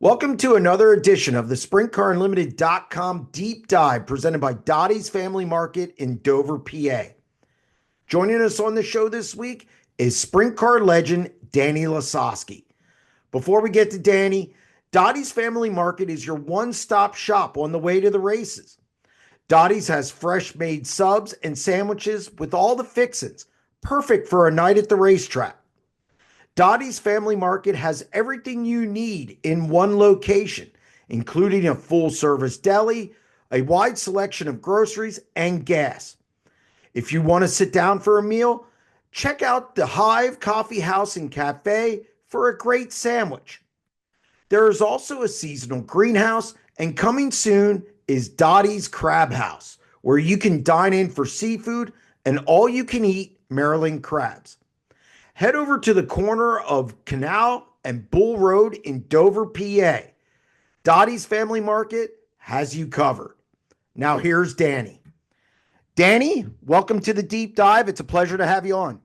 Welcome to another edition of the SprintCarUnlimited.com Deep Dive presented by Dottie's Family Market in Dover, PA. Joining us on the show this week is sprint car legend Danny Lasoski. Before we get to Danny, Dottie's Family Market is your one-stop shop on the way to the races. Dottie's has fresh-made subs and sandwiches with all the fixins, perfect for a night at the racetrack. Dottie's Family Market has everything you need in one location, including a full-service deli, a wide selection of groceries, and gas. If you want to sit down for a meal, check out the Hive Coffee House and Cafe for a great sandwich. There is also a seasonal greenhouse, and coming soon is Dottie's Crab House, where you can dine in for seafood and all-you-can-eat Maryland crabs. Head over to the corner of Canal and Bull Road in Dover, PA. Dottie's Family Market has you covered. Now here's Danny. Danny, welcome to the Deep Dive. It's a pleasure to have you on.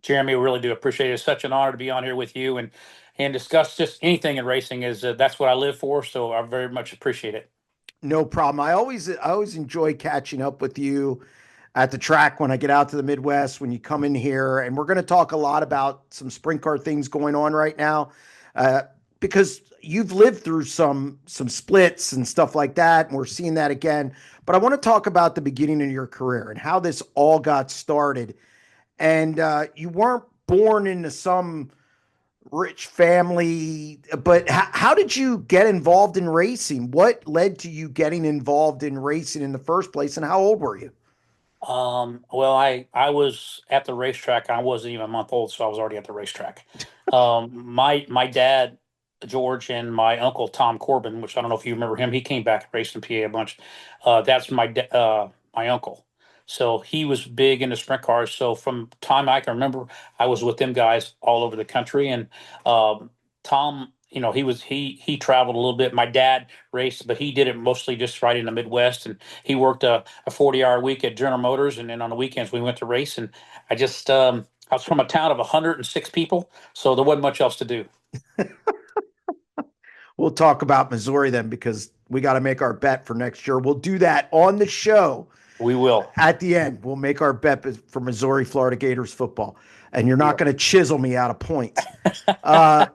Jeremy, we really do appreciate it. It's such an honor to be on here with you and discuss just anything in racing. That's what I live for, so I very much appreciate it. No problem. I always enjoy catching up with you at the track when I get out to the Midwest, when you come in here. And we're going to talk a lot about some sprint car things going on right now because you've lived through some splits and stuff like that. And we're seeing that again. But I want to talk about the beginning of your career and how this all got started. And you weren't born into some rich family, but how did you get involved in racing? What led to you getting involved in racing in the first place? And how old were you? Well, I was at the racetrack. I wasn't even a month old, so I was already at the racetrack. My dad, George, and my uncle Tom Corbin, which I don't know if you remember him, he came back and raced in PA a bunch. That's my uncle. So he was big into sprint cars. So from time I can remember, I was with them guys all over the country. And Tom, he traveled a little bit. My dad raced, but he did it mostly just right in the Midwest. And he worked a 40-hour week at General Motors, and then on the weekends we went to race. And I was from a town of 106 people, so there wasn't much else to do. We'll talk about Missouri then because we got to make our bet for next year. We'll do that on the show. We will. At the end, we'll make our bet for Missouri Florida Gators football. And you're not going to chisel me out of points. I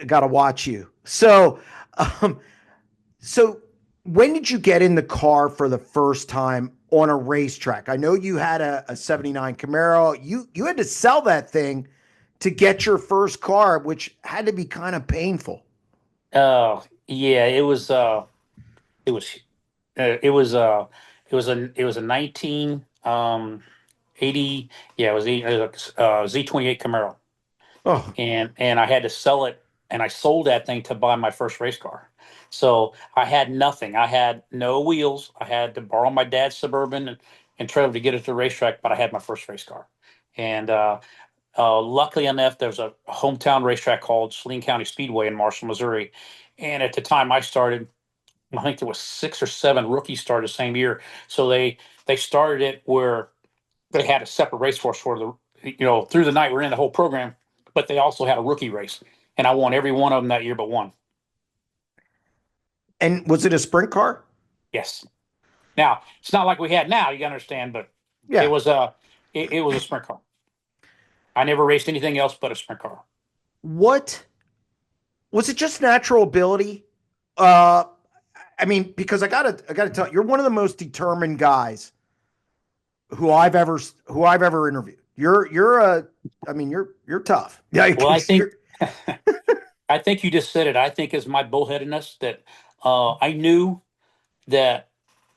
got to watch you. So when did you get in the car for the first time on a racetrack? I know you had a 79 Camaro. You had to sell that thing to get your first car, which had to be kind of painful. Oh, yeah, it was a 1980. Yeah, it was a Z28 Camaro. Oh, And I had to sell it, and I sold that thing to buy my first race car. So I had nothing. I had no wheels. I had to borrow my dad's Suburban and trailer to get it to the racetrack, but I had my first race car. And luckily enough, there's a hometown racetrack called Saline County Speedway in Marshall, Missouri. And at the time I started, I think there was 6 or 7 rookies started the same year. So they started it where they had a separate race course for through the night we're in the whole program, but they also had a rookie race. And I won every one of them that year but one. and was it a sprint car? Yes. Now, it's not like we had now, you understand, but Yeah. it was a sprint car. I never raced anything else but a sprint car. What was it? Just natural ability? Uh, I mean, because I gotta tell you, you're one of the most determined guys who I've ever interviewed. You're tough. Yeah. Well, I think you just said it. I think is my bullheadedness that I knew that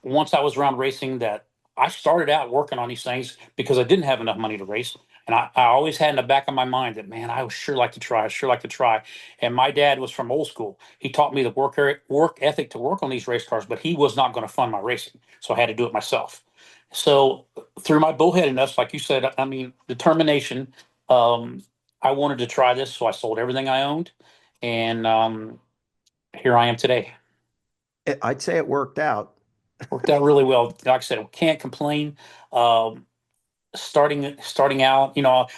once I was around racing that I started out working on these things because I didn't have enough money to race. And I always had in the back of my mind that, man, I would sure like to try. I sure like to try. And my dad was from old school. He taught me the work ethic to work on these race cars, but he was not going to fund my racing. So I had to do it myself. So through my bullheadedness, like you said, I mean, determination, I wanted to try this. So I sold everything I owned. And here I am today. I'd say it worked out. Worked out really well. Like I said, can't complain. Um, starting out,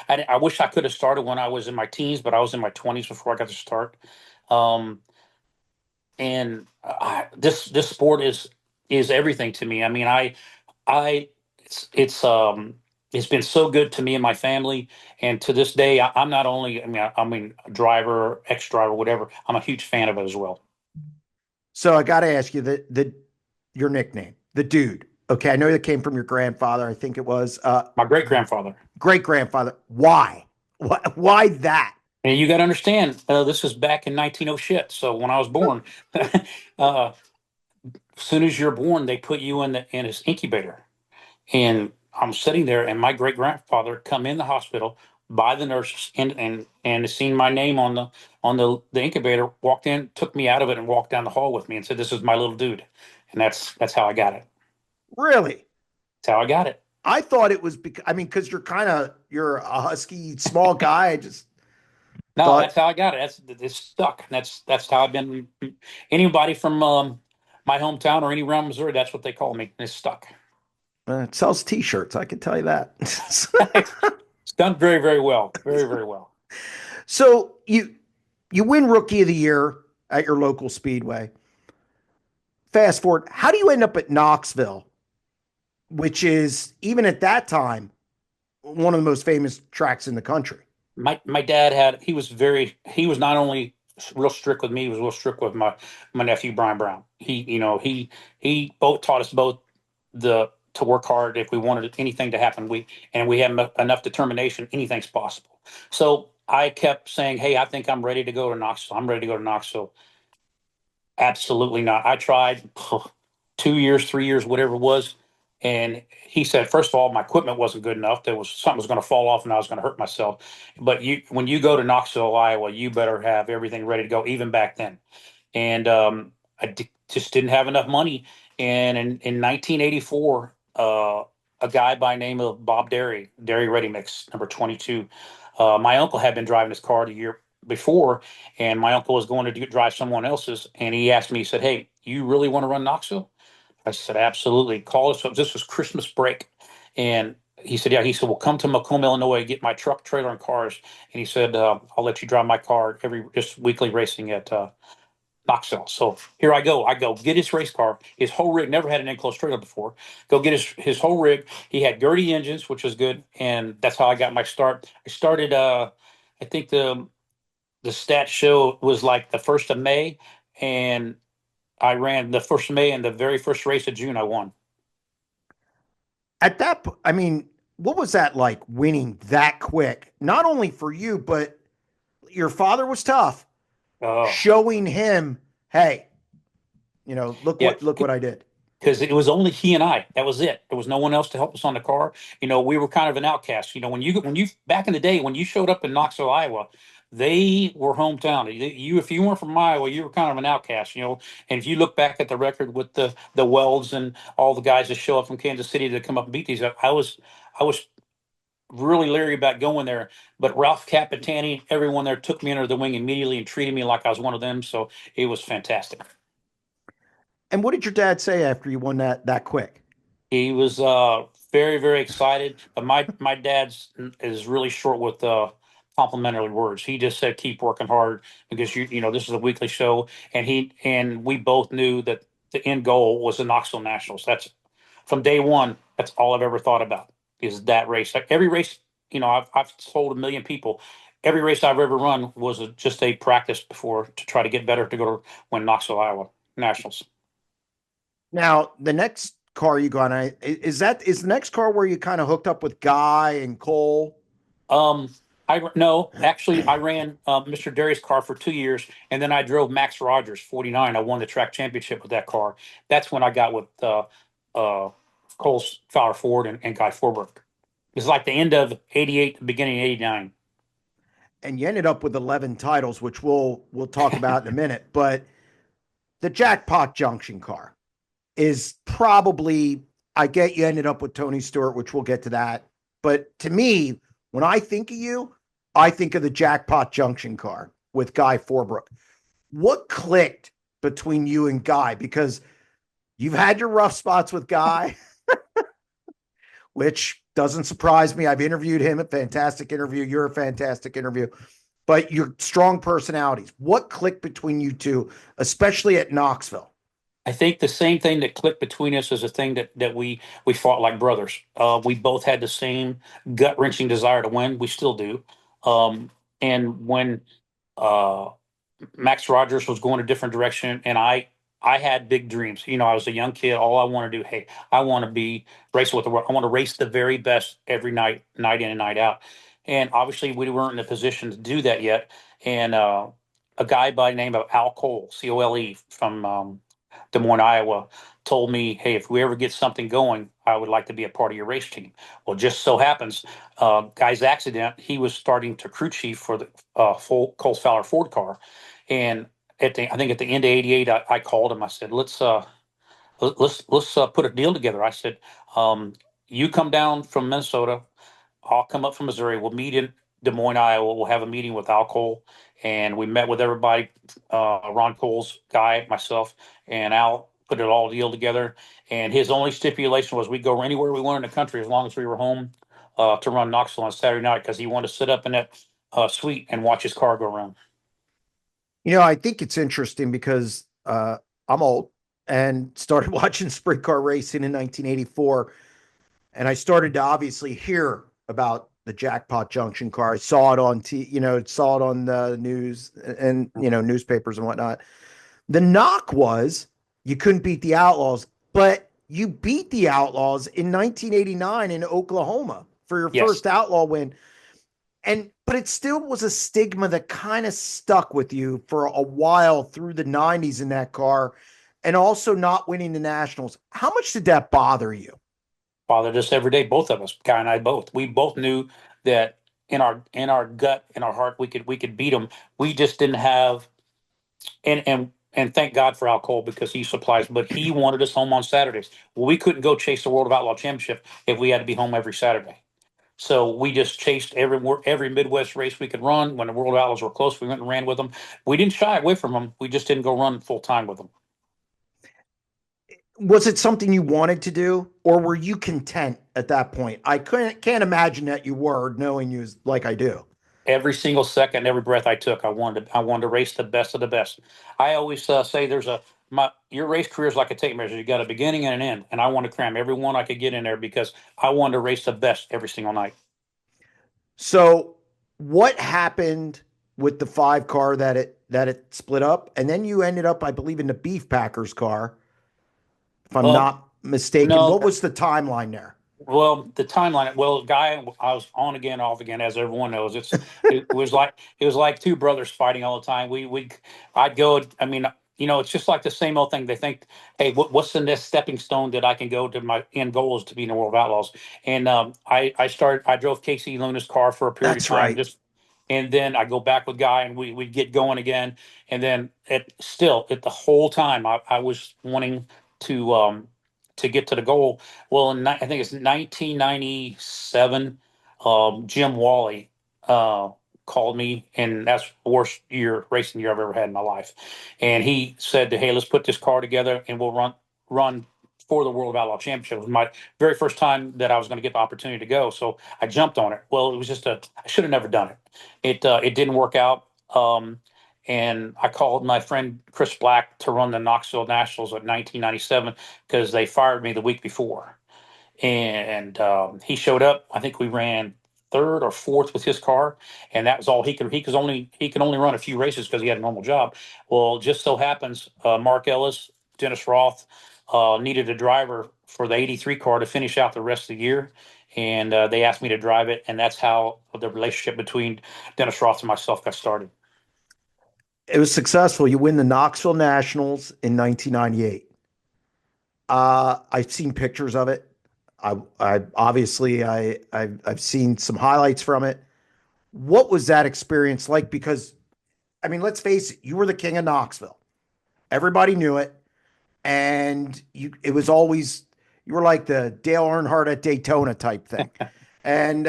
I wish I could have started when I was in my teens, but I was in my 20s before I got to start. Um, and this sport is everything to me. I mean, I it's been so good to me and my family, and to this day, I'm not only I mean driver, ex driver, whatever. I'm a huge fan of it as well. So I got to ask you the your nickname, the dude. Okay, I know that came from your grandfather. I think it was My great grandfather. great grandfather. Why? Why that? And you got to understand, this is back in 1900 shit. So when I was born, as soon as you're born, they put you in this incubator. And I'm sitting there, and my great grandfather come in the hospital by the nurses and seen my name on the incubator, walked in, took me out of it, and walked down the hall with me and said, "This is my little dude," and that's how I got it. Really? That's how I got it. I thought it was because I mean, because you're a husky, small guy. I just No, thought that's how I got it. It's stuck. That's how I've been. Anybody from my hometown or any around Missouri, that's what they call me. It's stuck. it sells T-shirts. I can tell you that. It's done very, very well. Very, very well. So you win Rookie of the Year at your local speedway. Fast forward, how do you end up at Knoxville, which is even at that time one of the most famous tracks in the country? My dad he was not only real strict with me, he was real strict with my nephew Brian Brown. He both taught us both the to work hard if we wanted anything to happen. We have enough determination, anything's possible. So I kept saying, "Hey, I think I'm ready to go to Knoxville. I'm ready to go to Knoxville." Absolutely not. I tried 2 years, 3 years, whatever it was. And he said, first of all, my equipment wasn't good enough. There was something was going to fall off and I was going to hurt myself. But when you go to Knoxville, Iowa, you better have everything ready to go, even back then. And just didn't have enough money. And in 1984, a guy by the name of Bob Dairy Ready Mix, number 22, my uncle had been driving his car the year before, and my uncle was going to drive someone else's. And he asked me, he said, "Hey, you really want to run Knoxville?" I said, "Absolutely. Call us up." This was Christmas break. And he said, "Yeah." He said, "Well, come to Macomb, Illinois, get my truck, trailer, and cars." And he said, "I'll let you drive my car just weekly racing at Knoxville." So here I go. I go get his race car. His whole rig never had an enclosed trailer before. Go get his whole rig. He had Gertie engines, which was good, and that's how I got my start. I started. I think the stat show was like the 1st of May, and I ran the 1st of May, and the very first race of June I won. At that, I mean, what was that like winning that quick? Not only for you, but your father was tough, Oh, showing him, hey, yeah, look what I did. because it was only he and I. That was it. There was no one else to help us on the car. We were kind of an outcast. When you back in the day when you showed up in Knoxville, Iowa, they were hometown. If you weren't from Iowa, you were kind of an outcast. And if you look back at the record with the Welds and all the guys that show up from Kansas City to come up and beat these, I was really leery about going there. But Ralph Capitani, everyone there took me under the wing immediately and treated me like I was one of them. So it was fantastic. And what did your dad say after you won that quick? He was very, very excited. But my dad's is really short with complimentary words. He just said, "Keep working hard because this is a weekly show." And we both knew that the end goal was the Knoxville Nationals. That's from day one. That's all I've ever thought about is that race. Like every race, I've told a million people. Every race I've ever run was just a practice before to try to get better to go to win Knoxville, Iowa Nationals. Now, the next car you got, is the next car where you kind of hooked up with Guy and Cole? Um, I no, actually, I ran Mr. Derry's car for 2 years, and then I drove Max Rogers 49. I won the track championship with that car. That's when I got with Cole Fowler Ford and Guy Forberg. It's like the end of '88, the beginning of '89. And you ended up with 11 titles, which we'll talk about in a minute. But the Jackpot Junction car is probably, I get you ended up with Tony Stewart, which we'll get to that. But to me, when I think of you, I think of the Jackpot Junction car with Guy Forbrook. What clicked between you and Guy? Because you've had your rough spots with Guy, which doesn't surprise me. I've interviewed him, a fantastic interview. You're a fantastic interview. but you're strong personalities. What clicked between you two, especially at Knoxville? I think the same thing that clicked between us is a thing that we fought like brothers. We both had the same gut wrenching desire to win. We still do. Um, and when uh, Max Rogers was going a different direction, and I had big dreams. I was a young kid. All I want to do, hey, I want to be racing with the world. I want to race the very best every night, night in and night out. And obviously, we weren't in a position to do that yet. And a guy by the name of Al Cole, Cole, from Des Moines, Iowa, told me, "Hey, if we ever get something going, I would like to be a part of your race team." Well, just so happens, guy's accident, he was starting to crew chief for the full Coles Fowler Ford car, and I think at the end of '88, I called him. I said, let's put a deal together. I said, um, you come down from Minnesota, I'll come up from Missouri. We'll meet in Des Moines, Iowa. We'll have a meeting with Al Cole. And we met with everybody, Ron Cole's guy, myself, and Al put it all deal together. And his only stipulation was we'd go anywhere we wanted in the country as long as we were home to run Knoxville on Saturday night because he wanted to sit up in that suite and watch his car go around. I think it's interesting because I'm old and started watching sprint car racing in 1984. And I started to obviously hear about the Jackpot Junction car. I saw it on saw it on the news and newspapers and whatnot. The knock was you couldn't beat the Outlaws, but you beat the Outlaws in 1989 in Oklahoma for your Yes. first Outlaw win. But it still was a stigma that kind of stuck with you for a while through the 90s in that car, and also not winning the Nationals. How much did that bother you? Bothered us every day, both of us, Guy and I both. We both knew that in our gut, in our heart, we could beat them. We just didn't have and thank God for Al Cole because he supplies, but he wanted us home on Saturdays. Well, we couldn't go chase the World of Outlaw Championship if we had to be home every Saturday. So we just chased every Midwest race we could run. When the World of Outlaws were close, we went and ran with them. We didn't shy away from them. We just didn't go run full time with them. Was it something you wanted to do, or were you content at that point? I can't imagine that you were, knowing you like I do. Every single second, every breath I took, I wanted to race the best of the best. I always say there's your race career is like a tape measure. You got a beginning and an end, and I want to cram every one I could get in there because I wanted to race the best every single night. So, what happened with the five car that it split up, and then you ended up, I believe, in the Beef Packers car, if I'm Well, not mistaken. no, What was the timeline there? well, the timeline. Well, Guy, I was on again, off again, as everyone knows. It was like two brothers fighting all the time. I'd go. I mean, it's just like the same old thing. They think, hey, what's the next stepping stone that I can go to my end goal is to be in the World of Outlaws. And I drove Casey Luna's car for a period of That's time, right. just, and then I go back with Guy, and we'd get going again. And then at the whole time, I was wanting to to get to the goal. Well, I think it's 1997. Jim Wally called me, and that's the worst racing year I've ever had in my life. And he said, "Hey, let's put this car together, and we'll run for the World of Outlaw Championship." It was my very first time that I was going to get the opportunity to go, so I jumped on it. Well, it was just I should have never done it. It didn't work out. And I called my friend Chris Black to run the Knoxville Nationals at 1997 because they fired me the week before. And he showed up. I think we ran third or fourth with his car, and that was all he could. He could only run a few races because he had a normal job. Well, just so happens Mark Ellis, Dennis Roth needed a driver for the '83 car to finish out the rest of the year, and they asked me to drive it, and that's how the relationship between Dennis Roth and myself got started. It was successful. You win the Knoxville Nationals in 1998. I've seen pictures of it. I obviously I've seen some highlights from it. What was that experience like? Because I mean, let's face it, you were the king of Knoxville. Everybody knew it, and it was always you were like the Dale Earnhardt at Daytona type thing. And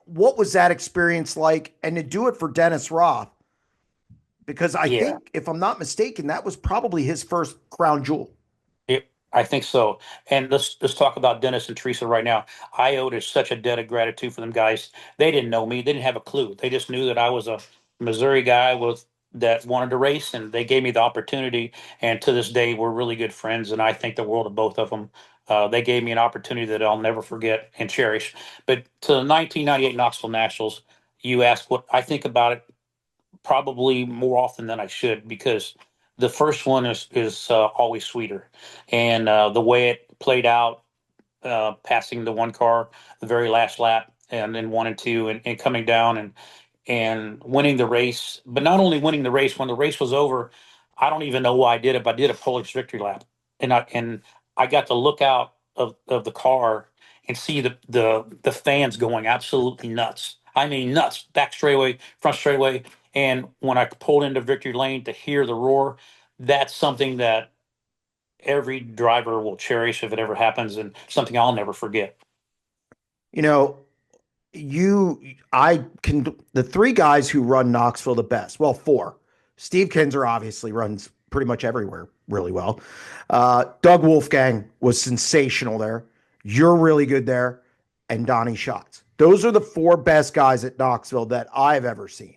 what was that experience like? And to do it for Dennis Roth, because I Yeah. think, if I'm not mistaken, that was probably his first crown jewel. I think so. And let's talk about Dennis and Teresa right now. I owed such a debt of gratitude for them guys. They didn't know me. They didn't have a clue. They just knew that I was Missouri guy with that wanted to race, and they gave me the opportunity. And to this day, we're really good friends, and I think the world of both of them. They gave me an opportunity that I'll never forget and cherish. But to the 1998 Knoxville Nationals, you ask what I think about it probably more often than I should, because the first one is always sweeter, and the way it played out, passing the one car the very last lap, and then one and two, and coming down and winning the race. But not only winning the race, when the race was over, I don't even know why I did it, but I did a Polish victory lap, and I got to look out of the car and see the fans going absolutely nuts. I mean nuts, back straightaway, front straightaway. And when I pulled into victory lane to hear the roar, that's something that every driver will cherish if it ever happens, and something I'll never forget. You know, I can, the three guys who run Knoxville the best, well, four. Steve Kinzer obviously runs pretty much everywhere really well. Doug Wolfgang was sensational there. You're really good there. And Donnie Schatz. Those are the four best guys at Knoxville that I've ever seen.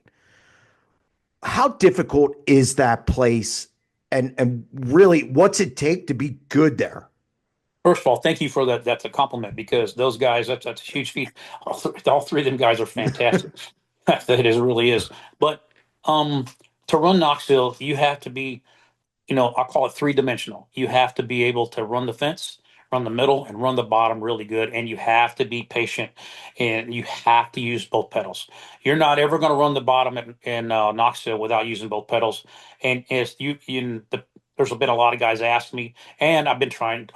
How difficult is that place? And really, what's it take to be good there? First of all, thank you for that. That's a compliment, because those guys, that's a huge feat. All three of them guys are fantastic. That is really is. But um, to run Knoxville, you have to be, I call it three-dimensional. You have to be able to run the fence, run the middle, and run the bottom really good. And you have to be patient, and you have to use both pedals. You're not ever going to run the bottom in Knoxville without using both pedals. And as there's been a lot of guys ask me, and I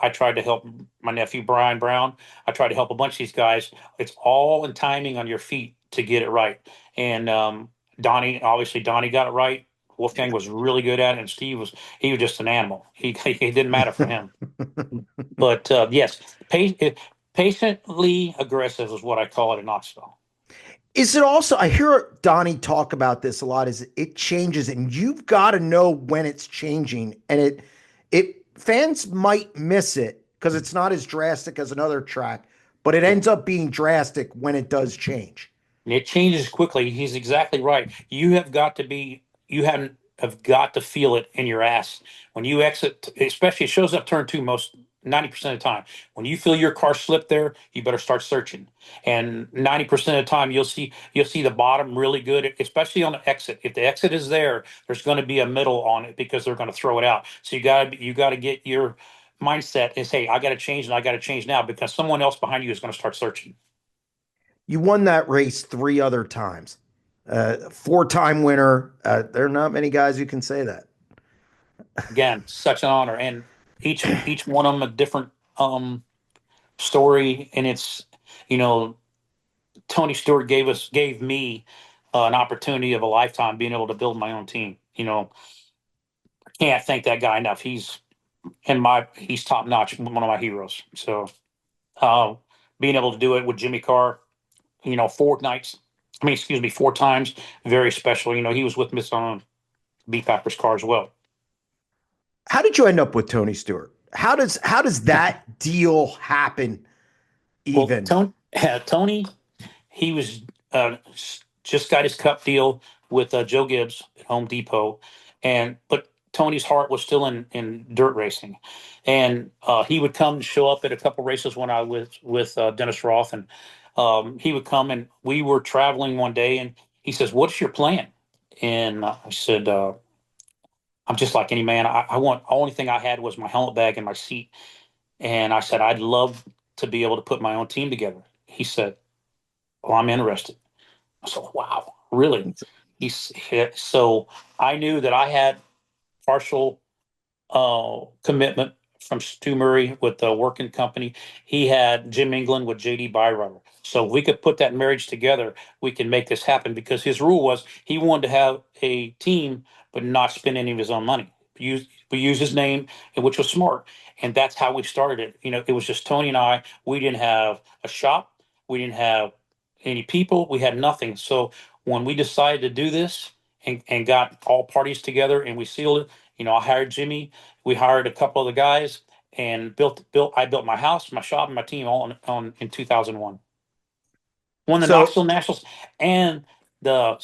tried to help my nephew Brian Brown. I tried to help a bunch of these guys. It's all in timing on your feet to get it right. And Donnie got it right. Wolfgang was really good at it, and Steve was just an animal. It didn't matter for him. But yes, patiently aggressive is what I call it in Knoxville. Is it also, I hear Donnie talk about this a lot, is it changes and you've got to know when it's changing, and it fans might miss it because it's not as drastic as another track, but it Yeah. ends up being drastic when it does change. It changes quickly. He's exactly right. You haven't have got to feel it in your ass when you exit. Especially, it shows up turn two most 90% of the time. When you feel your car slip there, you better start searching. And 90% of the time, you'll see the bottom really good, especially on the exit. If the exit is there, there's going to be a middle on it because they're going to throw it out. So you got to get your mindset is, hey, I got to change, and I got to change now, because someone else behind you is going to start searching. You won that race three other times. Four-time winner. There are not many guys who can say that. Again, such an honor, and each one of them a different story. And it's, you know Tony Stewart gave me an opportunity of a lifetime, being able to build my own team. I can't thank that guy enough. He's top notch, one of my heroes. So uh, being able to do it with Jimmy Carr, four nights. I mean, excuse me, four times, very special. He was with me on Beat Packers car as well. How did you end up with Tony Stewart? How does that deal happen Well, even? Tony, he was just got his cup deal with Joe Gibbs at Home Depot, but Tony's heart was still in dirt racing, and he would come and show up at a couple races when I was with Dennis Roth, and he would come, and we were traveling one day, and he says, "What's your plan?" And I said, "I'm just like any man. I want only thing I had was my helmet bag and my seat." And I said, "I'd love to be able to put my own team together." He said, "Well, I'm interested." I said, "Wow, really?" So I knew that I had partial commitment from Stu Murray with the working company. He had Jim England with JD Byrider. So if we could put that marriage together, we can make this happen, because his rule was he wanted to have a team, but not spend any of his own money. We use his name, which was smart. And that's how we started. It was just Tony and I. We didn't have a shop. We didn't have any people. We had nothing. So when we decided to do this and got all parties together and we sealed it, I hired Jimmy. We hired a couple of the guys and I built my house, my shop, and my team all in 2001. Won the So Knoxville Nationals, and the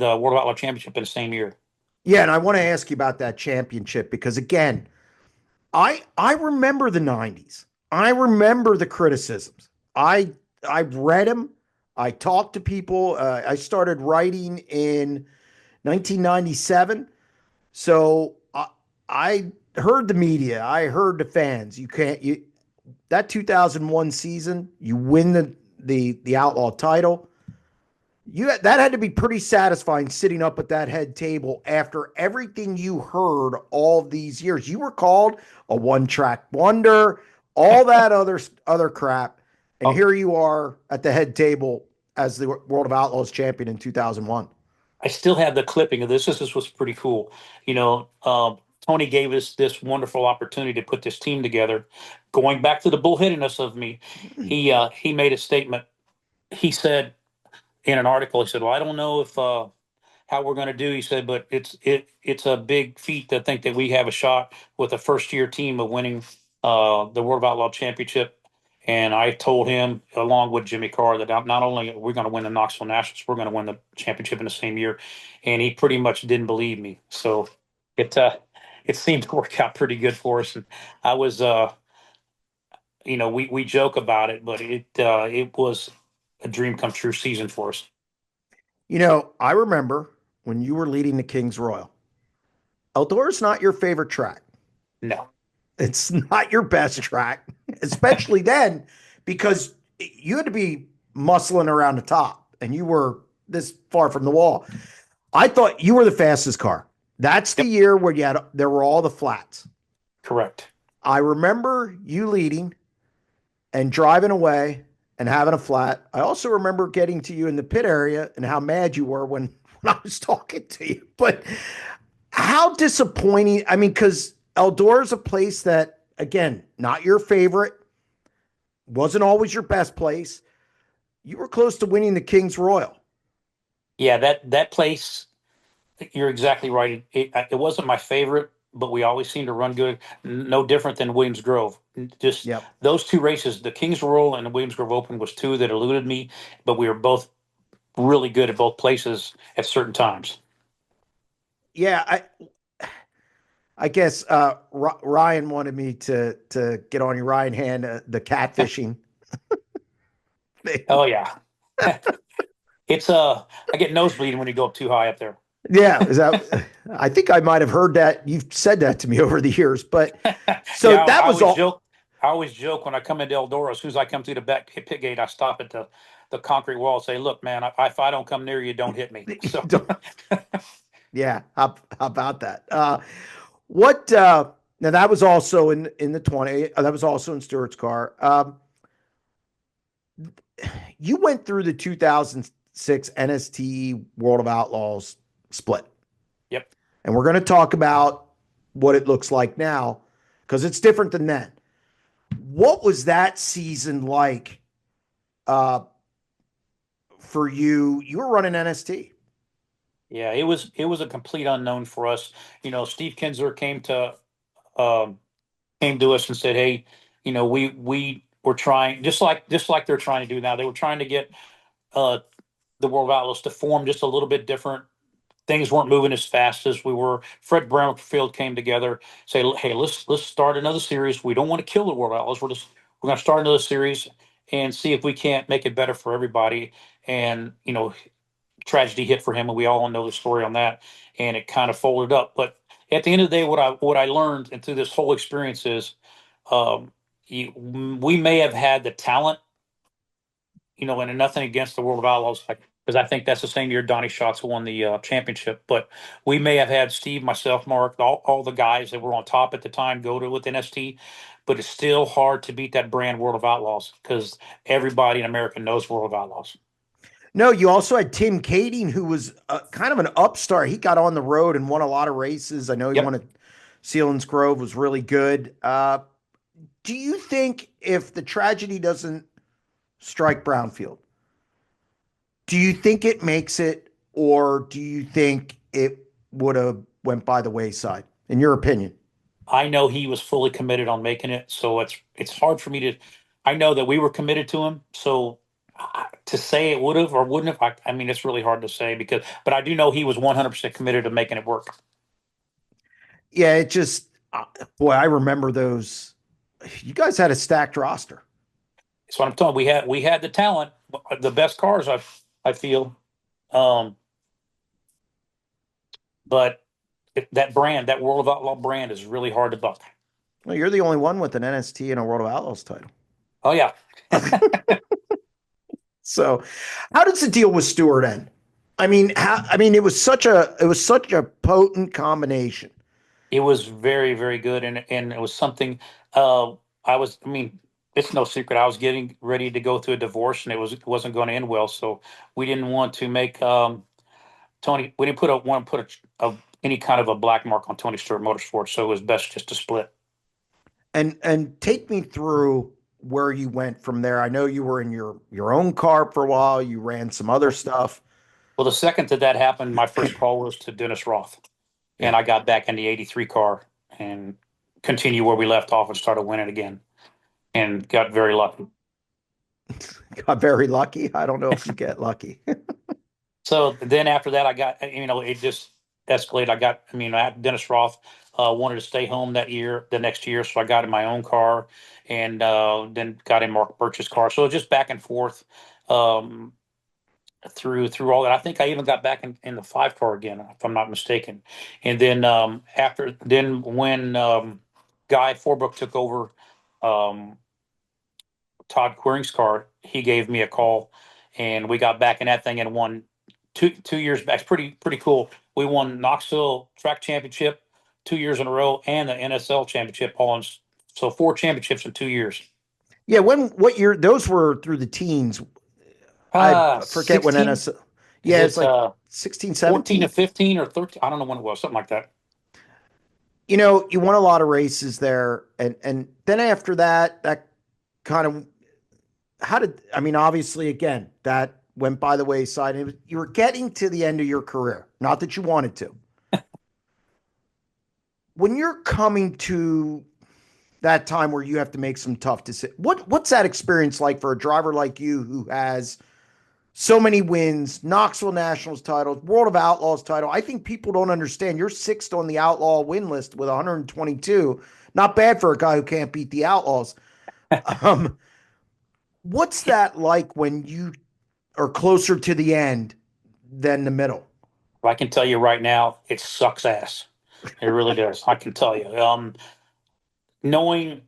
World of Outlaw Championship in the same year. Yeah, and I want to ask you about that championship because again, I remember the 90s. I remember the criticisms. I read them. I talked to people. I started writing in 1997. So I heard the media. I heard the fans. You can't you that 2001 season, you win the outlaw title. That had to be pretty satisfying sitting up at that head table after everything you heard all these years. You were called a one-track wonder, all that other crap, and Oh, here you are at the head table as the World of Outlaws champion in 2001. I still have the clipping of this. This was pretty cool. You know, Tony gave us this wonderful opportunity to put this team together. Going back to the bullheadedness of me, he made a statement. He said in an article, he said, "Well, I don't know if how we're going to do." He said, "But it's a big feat to think that we have a shot with a first year team of winning the World of Outlaw Championship." And I told him, along with Jimmy Carr, that not only are we going to win the Knoxville Nationals, we're going to win the championship in the same year. And he pretty much didn't believe me. So it it seemed to work out pretty good for us. And I was, we joke about it, but it was a dream come true season for us. I remember when you were leading the Kings Royal. Eldora is not your favorite track. No. It's not your best track, especially then, because you had to be muscling around the top and you were this far from the wall. I thought you were the fastest car. That's the Yep. year where there were all the flats. Correct. I remember you leading and driving away and having a flat. I also remember getting to you in the pit area and how mad you were when I was talking to you. But how disappointing. I mean, because Eldora is a place that, again, not your favorite, wasn't always your best place. You were close to winning the King's Royal. Yeah, that place. You're exactly right. It wasn't my favorite, but we always seemed to run good. No different than Williams Grove. Just Yep. those two races, the Kings Royal and the Williams Grove Open, was two that eluded me. But we were both really good at both places at certain times. Yeah, I guess Ryan wanted me to get on your Ryan hand the catfishing thing. Oh yeah, it's I get nosebleeding when you go up too high up there. Yeah, is that? I think I might have heard that. You've said that to me over the years, but so Yeah, that I was always all. joke. I always joke when I come into Eldora. As soon as I come through the back pit gate, I stop at the concrete wall and say, "Look, man, if I don't come near you, don't hit me." So, Yeah, how about that? What now that was also in the 20. That was also in Stewart's car. You went through the 2006 NST World of Outlaws split. yep. And we're going to talk about what it looks like now because it's different than then. What was that season like uh, for you? You were running NST. Yeah, it was a complete unknown for us. Steve Kinzer um, came to us and said, "Hey, we were trying just like they're trying to do now. They were trying to get uh, the World of Outlaws to form just a little bit different. Things weren't moving as fast as we were. Fred Brownfield came together, say, "Hey, let's start another series. We don't want to kill the World Outlaws. We're going to start another series and see if we can't make it better for everybody." And tragedy hit for him, and we all know the story on that. And it kind of folded up. But at the end of the day, what I learned and through this whole experience is, um, we may have had the talent, and nothing against the World of Outlaws, because I think that's the same year Donnie Schatz won the championship. But we may have had Steve, myself, Mark, all the guys that were on top at the time go to with NST. But it's still hard to beat that brand World of Outlaws because everybody in America knows World of Outlaws. No, you also had Tim Kading, who was kind of an upstart. He got on the road and won a lot of races. I know he won Yep. at Sealands Grove, was really good. Do you think if the tragedy doesn't strike Brownfield, do you think it makes it, or do you think it would have went by the wayside? In your opinion? I know he was fully committed on making it, so it's hard for me to. I know that we were committed to him, so To say it would have or wouldn't have, I mean, it's really hard to say but I do know he was 100% committed to making it work. Yeah, it just, boy, I remember those. You guys had a stacked roster. That's what I'm telling. We had the talent, the best cars. I feel, um, but that brand, that World of Outlaw brand, is really hard to buck. Well, you're the only one with an NST and a World of Outlaws title. Oh yeah. So, how does the deal with Stewart end? I mean, it was such a potent combination. It was very, very good, and it was something. I mean, it's no secret. I was getting ready to go through a divorce, and it wasn't going to end well. So we didn't want to make Tony. We didn't want to put any kind of a black mark on Tony Stewart Motorsports. So it was best just to split. And take me through where you went from there. I know you were in your own car for a while. You ran some other stuff. Well, the second that happened, my first call was to Dennis Roth, Yeah, and I got back in the '83 car and continued where we left off and started winning again, and got very lucky. got very lucky. I don't know if you get lucky. So then after that, I got, it just escalated. I had Dennis Roth wanted to stay home the next year. So I got in my own car and then got in Mark Birch's car. So just back and forth um, through all that. I think I even got back in the five car again, if I'm not mistaken. And then when Guy Forbrook took over um, Todd Quiring's car, he gave me a call, and we got back in that thing and won 2 years back. It's pretty cool. We won Knoxville Track Championship 2 years in a row and the NSL Championship so 4 championships in 2 years. Yeah, what year? Those were through the teens. I forget when 16. NS. Is Yeah, it's it like 16, 14 to 17. 15 or 13? I don't know when it was. Something like that. You won a lot of races there, and then after that, that kind of how did I mean? Obviously, again, that went by the wayside. You were getting to the end of your career. Not that you wanted to. When you're coming to that time where you have to make some tough decisions, what's that experience like for a driver like you who has so many wins, Knoxville Nationals titles, World of Outlaws title? I think people don't understand. You're sixth on the Outlaw win list with 122. Not bad for a guy who can't beat the Outlaws. Um, what's that like when you are closer to the end than the middle? I can tell you right now, it sucks ass. It really does. I can tell you. Knowing,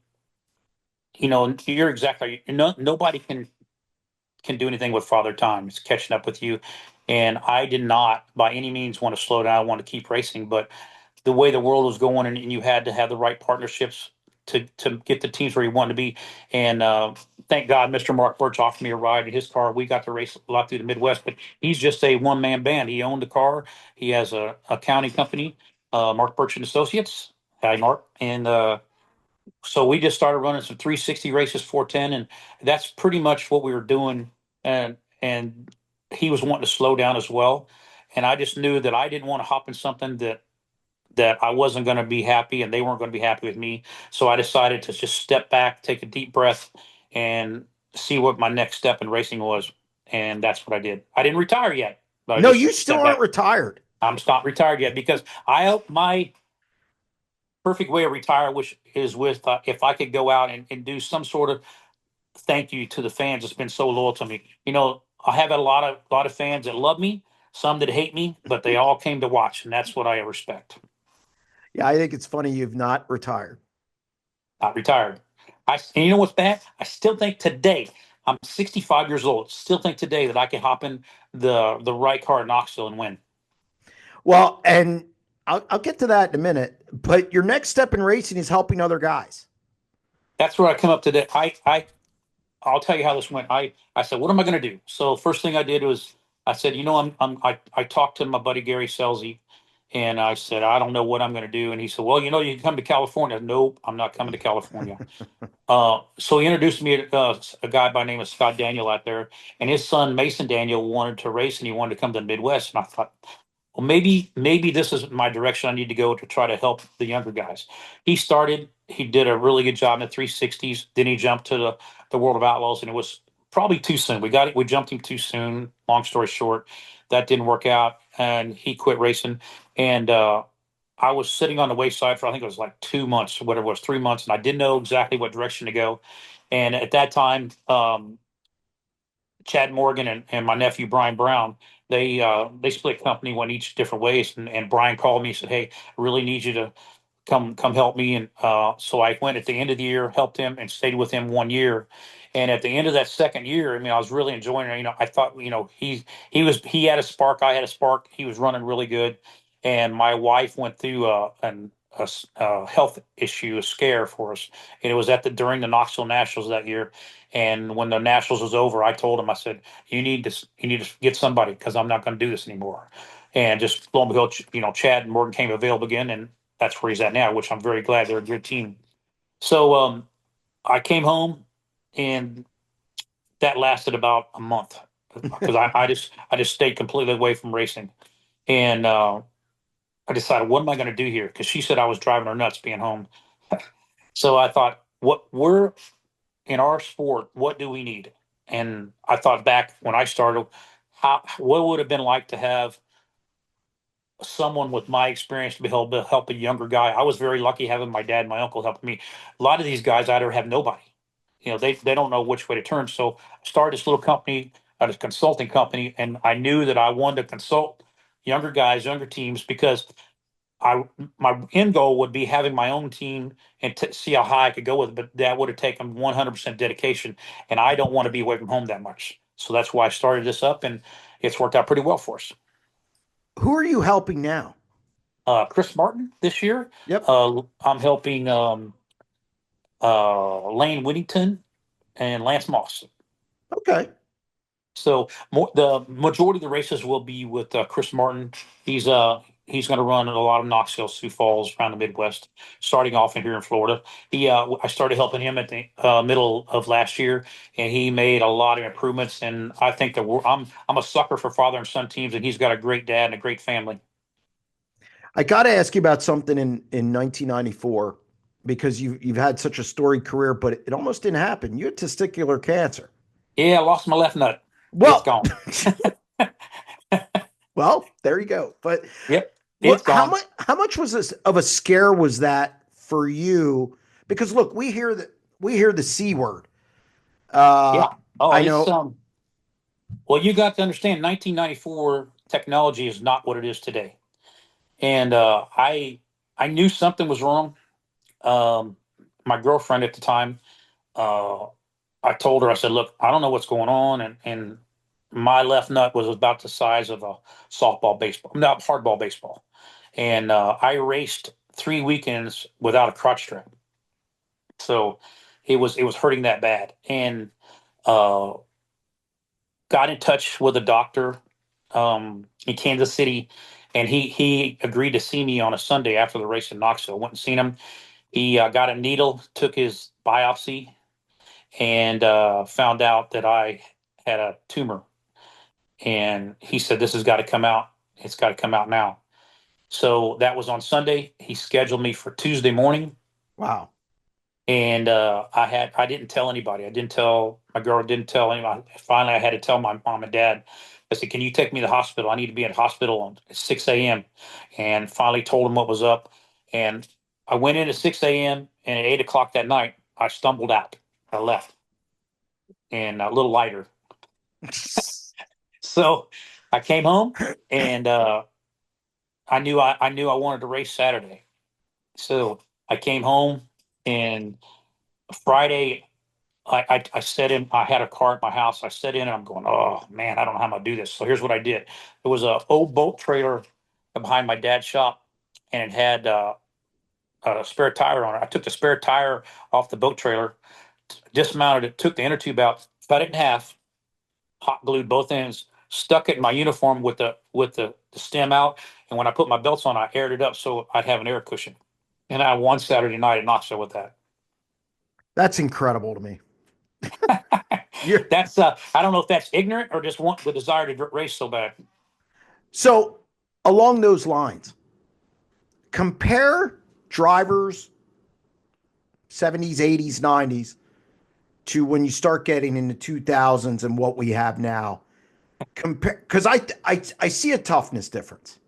you're exactly. Nobody can do anything with Father Time. It's catching up with you. And I did not by any means want to slow down. I want to keep racing. But the way the world was going, and you had to have the right partnerships to get the teams where you wanted to be. And thank God Mr. Mark Birch offered me a ride in his car. We got to race a lot through the Midwest, but he's just a one-man band. He owned the car. He has a accounting company, Mark Birch and Associates. Hi, Mark. And so we just started running some 360 races, 410, and that's pretty much what we were doing. And he was wanting to slow down as well, and I just knew that I didn't want to hop in something that I wasn't going to be happy, and they weren't going to be happy with me. So I decided to just step back, take a deep breath, and see what my next step in racing was, and that's what I did. I didn't retire yet, but I No, you just still stepped aren't back. retired. I'm not retired yet because my perfect way of retire, which is with if I could go out and do some sort of thank you to the fans that's been so loyal to me. I have a lot of fans that love me, some that hate me, but they all came to watch, and that's what I respect. Yeah, I think it's funny you've not retired. Not retired. And you know what's bad? I still think today, I'm 65 years old. Still think today that I can hop in the right car at Knoxville and win. Well, and I'll get to that in a minute, but your next step in racing is helping other guys. That's where I come up today. I'll tell you how this went. I said, what am I going to do? So first thing I did was I said, I talked to my buddy Gary Selzy, and I said, I don't know what I'm going to do. And he said, well, you can come to California. Nope, I'm not coming to California. So he introduced me to a guy by the name of Scott Daniel out there, and his son Mason Daniel wanted to race, and he wanted to come to the Midwest. And I thought, well, maybe this is my direction I need to go to try to help the younger guys. He did a really good job in the 360s. Then he jumped to the World of Outlaws, and it was probably too soon. We jumped him too soon. Long story short, that didn't work out, and he quit racing. And I was sitting on the wayside for I think it was like 2 months, whatever it was, 3 months, and I didn't know exactly what direction to go. And at that time, Chad Morgan and my nephew Brian Brown, they split company, went each different ways. And Brian called me and said, "Hey, I really need you to come help me." And so I went at the end of the year, helped him, and stayed with him 1 year. And at the end of that second year, I mean, I was really enjoying it. I thought, he had a spark, I had a spark. He was running really good, and my wife went through a health issue, a scare for us, and it was during the Knoxville Nationals that year. And when the Nationals was over, I told him, I said, you need to get somebody, because I'm not going to do this anymore. And just lo and behold, Chad and Morgan came available again, and that's where he's at now, which I'm very glad. They're a good team. So I came home, and that lasted about a month, because I just stayed completely away from racing. And I decided, what am I going to do here? Because she said I was driving her nuts being home. So I thought, we're in our sport, what do we need? And I thought back when I started, what would have been like to have someone with my experience to be able to help a younger guy. I was very lucky having my dad and my uncle helping me. A lot of these guys either have nobody. They don't know which way to turn. So I started this little company, a consulting company, and I knew that I wanted to consult younger guys, younger teams, because I my end goal would be having my own team and see how high I could go with it. But that would have taken 100% dedication, and I don't want to be away from home that much. So that's why I started this up, and it's worked out pretty well for us. Who are you helping now? Chris Martin this year. Yep. I'm helping Lane Whittington and Lance Moss. Okay. So the majority of the races will be with Chris Martin. He's going to run a lot of Knoxville, Sioux Falls, around the Midwest, starting off in here in Florida. I started helping him at the middle of last year, and he made a lot of improvements. And I think that I'm a sucker for father and son teams, and he's got a great dad and a great family. I got to ask you about something in 1994, because you've had such a storied career, but it almost didn't happen. You had testicular cancer. Yeah, I lost my left nut. It's Well, gone. well, there you go. But Yep, what? it's gone. How much was this of a scare was that for you? Because look, we hear the C word. Yeah. Oh, I it's know. well, you got to understand, 1994 technology is not what it is today. And I knew something was wrong. Um, my girlfriend at the time, uh, I told her, I said, "Look, I don't know what's going on," and my left nut was about the size of a softball, baseball, not hardball baseball, and I raced 3 weekends without a crotch strap, so it was hurting that bad. And uh, got in touch with a doctor in Kansas City, and he agreed to see me on a Sunday after the race in Knoxville. Went and seen him. He got a needle, took his biopsy, and found out that I had a tumor. And he said, "This has got to come out. It's got to come out now." So that was on Sunday. He scheduled me for Tuesday morning, Wow. and I didn't tell anybody. I didn't tell my girl. Didn't tell anybody. Finally, I had to tell my mom and dad. I said, "Can you take me to the hospital? I need to be at hospital at 6 a.m." And finally told them what was up. And I went in at 6 a.m. and at 8 o'clock that night, I stumbled out. I left, and a little lighter. So I came home, and I knew I wanted to race Saturday. So I came home, and Friday I set in. I had a car at my house. I set in, and I'm going, "Oh man, I don't know how I'm gonna do this." So here's what I did. There was a old boat trailer behind my dad's shop, and it had a spare tire on it. I took the spare tire off the boat trailer, dismounted it, took the inner tube out, cut it in half, hot glued both ends, stuck it in my uniform with the stem out, and when I put my belts on, I aired it up so I'd have an air cushion. And I won Saturday night at Knoxville with that. That's incredible to me. You're That's I don't know if that's ignorant or just want the desire to race so bad. so along those lines. Compare drivers 70s, 80s, 90s to when you start getting in the 2000s and what we have now? Compare, because I see a toughness difference.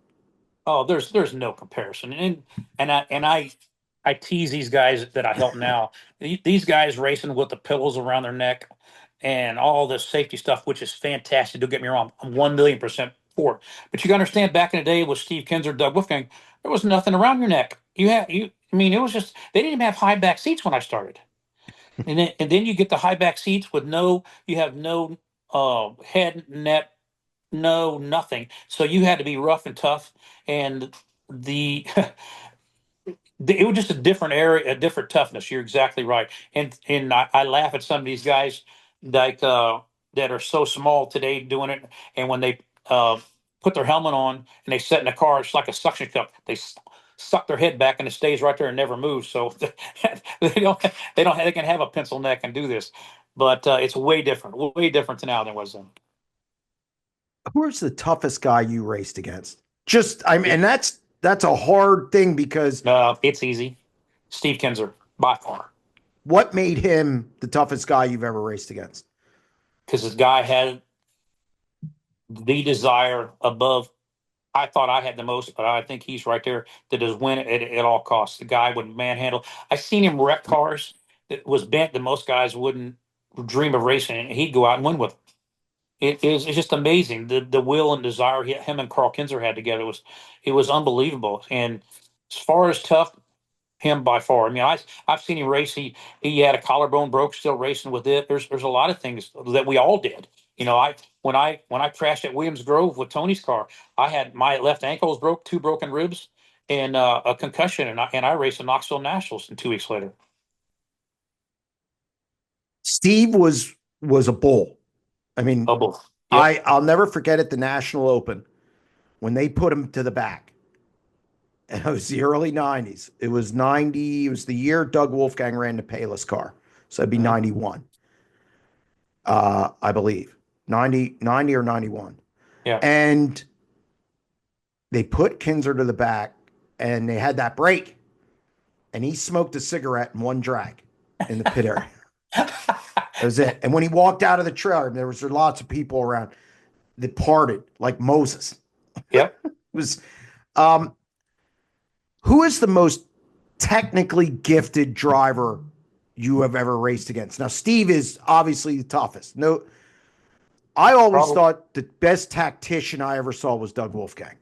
Oh, there's no comparison, and I tease these guys that I help now. These guys racing with the pillows around their neck and all this safety stuff, which is fantastic. Don't get me wrong, I'm 1,000,000% for it. But you got to understand, back in the day with Steve Kinzer, Doug Wolfgang, there was nothing around your neck. I mean, it was just they didn't even have high back seats when I started, and then you get the high back seats with you have no head, neck, no nothing. So you had to be rough and tough, and the it was just a different area, a different toughness. You're exactly right. And I laugh at some of these guys like that are so small today doing it, and when they put their helmet on and they sit in the car, it's like a suction cup. Suck their head back and it stays right there and never moves. So they can have a pencil neck and do this, but it's way different now than it was then. Who's the toughest guy you raced against? Just I mean, and that's a hard thing because No, it's easy. Steve Kinzer, by far, what made him the toughest guy you've ever raced against? because this guy had the desire above. I thought I had the most, but I think he's right there to just win at all costs. The guy would manhandle. I seen him wreck cars that was bent that most guys wouldn't dream of racing, and he'd go out and win with them. It's just amazing the will and desire him and Carl Kinzer had together was unbelievable. And as far as tough, him by far. I mean, I've seen him race. He had a collarbone broke, still racing with it. There's a lot of things that we all did. When I crashed at Williams Grove with Tony's car, I had my left ankle was broke, two broken ribs, and a concussion, and I raced in Knoxville Nationals, and 2 weeks later. Steve was a bull. I mean, Oh, both. Yep. I'll never forget at the National Open when they put him to the back. And it was the early 90s. It was 90, it was the year Doug Wolfgang ran the Payless car. So it'd be Mhm. 91. I believe. 90 or 91. Yeah. And they put Kinzer to the back and they had that break. And he smoked a cigarette in one drag in the pit area. That was it. And when he walked out of the trailer, there was lots of people around that parted like Moses. Yep. It was um who is the most technically gifted driver you have ever raced against? Now, Steve is obviously the toughest. No, I always Probably. thought the best tactician I ever saw was Doug Wolfgang.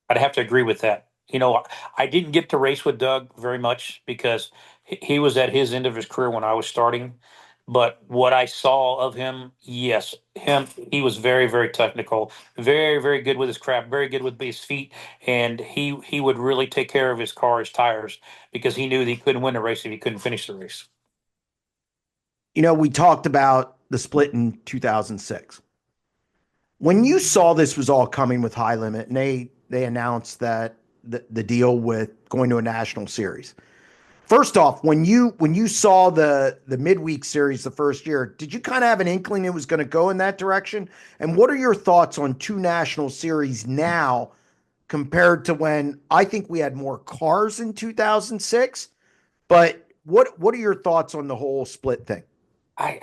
I'd have to agree with that. I didn't get to race with Doug very much because he was at his end of his career when I was starting. But what I saw of him, yes, he was very, very technical, very, very good with his craft, very good with his feet, and he would really take care of his car, his tires, because he knew that he couldn't win a race if he couldn't finish the race. We talked about the split in 2006. When you saw this was all coming with High Limit, and they announced that the deal with going to a national series. First off, when you saw the midweek series the first year, did you kind of have an inkling it was going to go in that direction? And what are your thoughts on two national series now compared to when I think we had more cars in 2006? But what are your thoughts on the whole split thing? I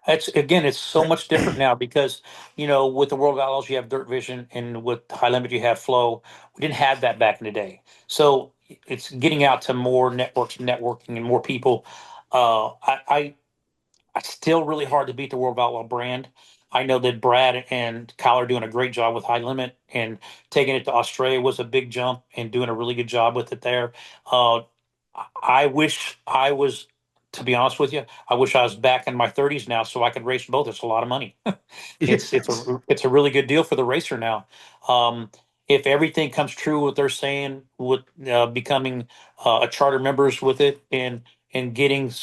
it's so much different now because with the World of Outlaws you have Dirt Vision and with High Limit you have Flow. We didn't have that back in the day, so it's getting out to more networks, networking, and more people. I still really hard to beat the World of Outlaw brand. I know that Brad and Kyle are doing a great job with High Limit, and taking it to Australia was a big jump and doing a really good job with it there. Uh, I wish I was, to be honest with you, I wish I was back in my 30s now so I could race both. It's a lot of money. It's a really good deal for the racer now. Um, if everything comes true, what they're saying with becoming a charter members with it and getting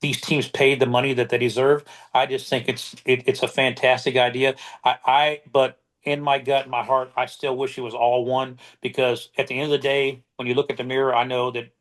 these teams paid the money that they deserve, I just think it's a fantastic idea. But in my gut, my heart, I still wish it was all one because at the end of the day, when you look at the mirror, I know that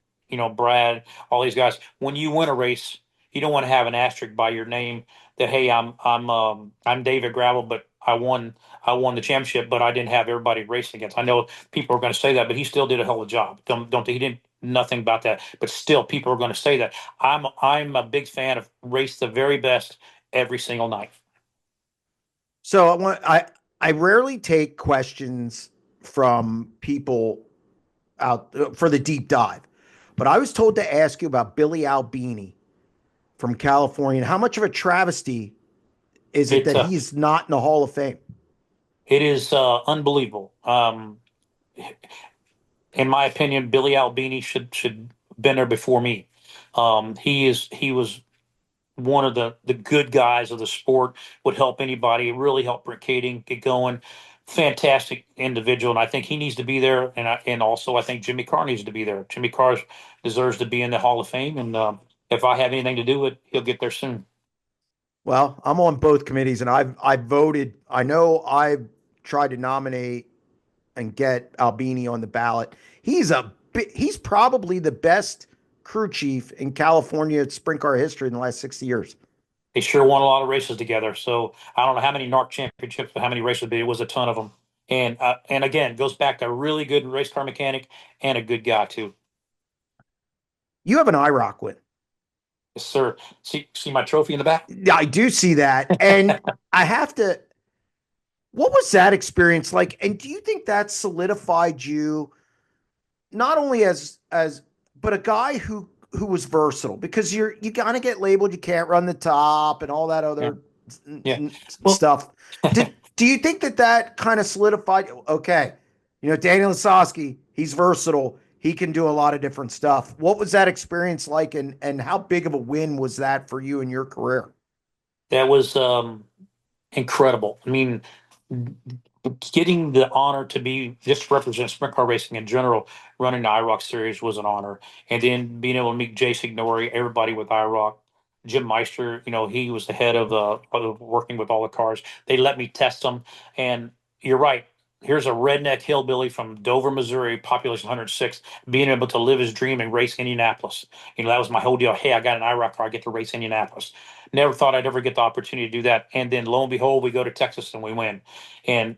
Brad, all these guys. When you win a race, you don't want to have an asterisk by your name that hey, I'm David Gravel, but I won the championship, but I didn't have everybody racing against. I know people are going to say that, but he still did a hell of a job. Don't he didn't nothing about that. But still, people are going to say that. I'm a big fan of race the very best every single night. So I rarely take questions from people out for the deep dive, but I was told to ask you about Billy Albini from California. And how much of a travesty is it It's that he's not in the Hall of Fame? it is unbelievable. In my opinion, Billy Albini should been there before me. He was one of the good guys of the sport. Would help anybody. Really help Brent Kading get going. Fantastic individual, and I think he needs to be there. And also I think Jimmy Carr needs to be there. Jimmy Carr deserves to be in the Hall of Fame, and if I have anything to do with it, he'll get there soon. Well, I'm on both committees, and I've voted. I know I've tried to nominate and get Albini on the ballot. He's probably the best crew chief in California sprint car history in the last 60 years. They sure won a lot of races together. So I don't know how many NARC championships, but how many races, but it was a ton of them. And again, goes back to a really good race car mechanic and a good guy too. You have an IROC win. Yes, sir. See my trophy in the back? I do see that. And I have to, what was that experience like? And do you think that solidified you not only but a guy who was versatile? Because you gotta get labeled, you can't run the top and all that Yeah. other Yeah. Well, stuff. Do you think that kind of solidified? Okay, Danny Lasoski, he's versatile. He can do a lot of different stuff. What was that experience like, and how big of a win was that for you in your career? that was incredible. I mean, getting the honor to be just represent sprint car racing in general, running the IROC series was an honor. And then being able to meet Jay Signori, everybody with IROC, Jim Meister, he was the head of working with all the cars. They let me test them. And you're right. Here's a redneck hillbilly from Dover, Missouri, population 106, being able to live his dream and race Indianapolis. That was my whole deal. Hey, I got an IROC car. I get to race Indianapolis. Never thought I'd ever get the opportunity to do that. And then lo and behold, we go to Texas and we win. And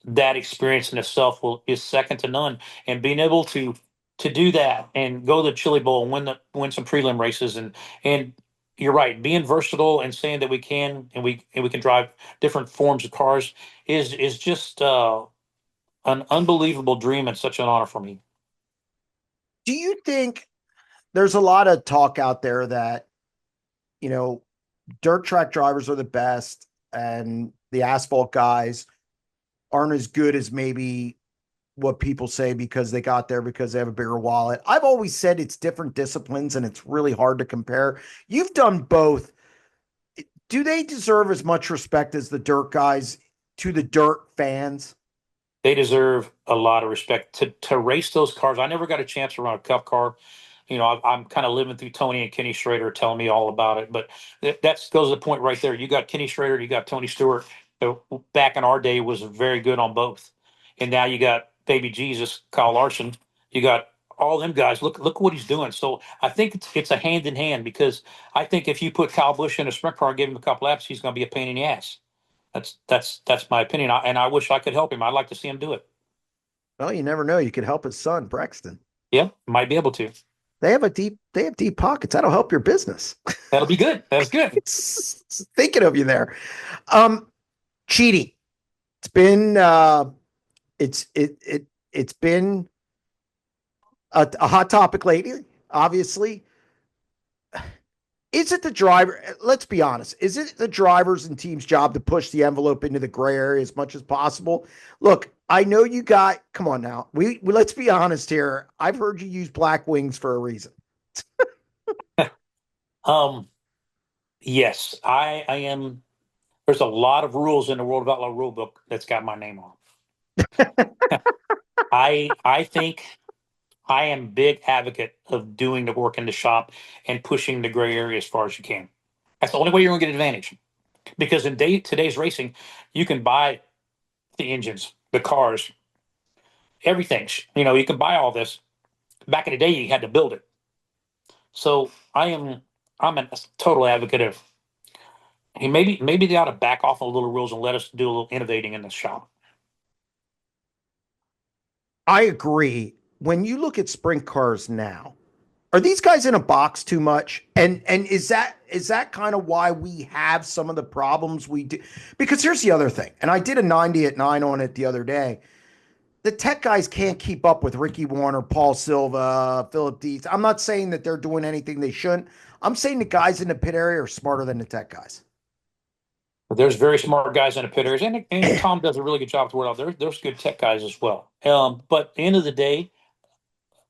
that experience in itself is second to none. And being able to do that and go to the Chili Bowl and win some prelim races and you're right, being versatile and saying that we can and we can drive different forms of cars is just an unbelievable dream and such an honor for me. Do you think there's a lot of talk out there that you know dirt track drivers are the best and the asphalt guys aren't as good as maybe what people say because they got there because they have a bigger wallet? I've always said it's different disciplines and it's really hard to compare. You've done both. Do they deserve as much respect as the dirt guys to the dirt fans? They deserve a lot of respect to race those cars. I never got a chance to run a cup car. I'm kind of living through Tony and Kenny Schrader telling me all about it. But that goes to the point right there. You got Kenny Schrader, you got Tony Stewart, who back in our day was very good on both. And now you got baby Jesus, Kyle Larson. You got all them guys. Look what he's doing. So I think it's a hand in hand because I think if you put Kyle Busch in a sprint car and give him a couple laps, he's going to be a pain in the ass. That's my opinion. And I wish I could help him. I'd like to see him do it. Well, you never know. You could help his son, Brexton. Yeah, might be able to. They have deep pockets. That'll help your business. That'll be good. That's good. Thinking of you there. Cheating. It's been it's been a hot topic lately, obviously. Is it the driver? Let's be honest. Is it the drivers and team's job to push the envelope into the gray area as much as possible? Look, I know you got, come on now. We let's be honest here. I've heard you use black wings for a reason. Um, yes, I am. There's a lot of rules in the World of Outlaw rule book that's got my name on. I think I am big advocate of doing the work in the shop and pushing the gray area as far as you can. That's the only way you're going to get advantage. Because in today's racing, you can buy the engines, the cars, everything. You can buy all this. Back in the day, you had to build it. So I'm a total advocate of. Maybe they ought to back off on a little rules and let us do a little innovating in the shop. I agree. when you look at sprint cars now, are these guys in a box too much? And is that kind of why we have some of the problems we do? Because here's the other thing, and I did a 90 at 9 on it the other day. The tech guys can't keep up with Ricky Warner, Paul Silva, Philip Dees. I'm not saying that they're doing anything they shouldn't. I'm saying the guys in the pit area are smarter than the tech guys. There's very smart guys in the pit areas, and Tom does a really good job with the world. There's good tech guys as well. But at the end of the day,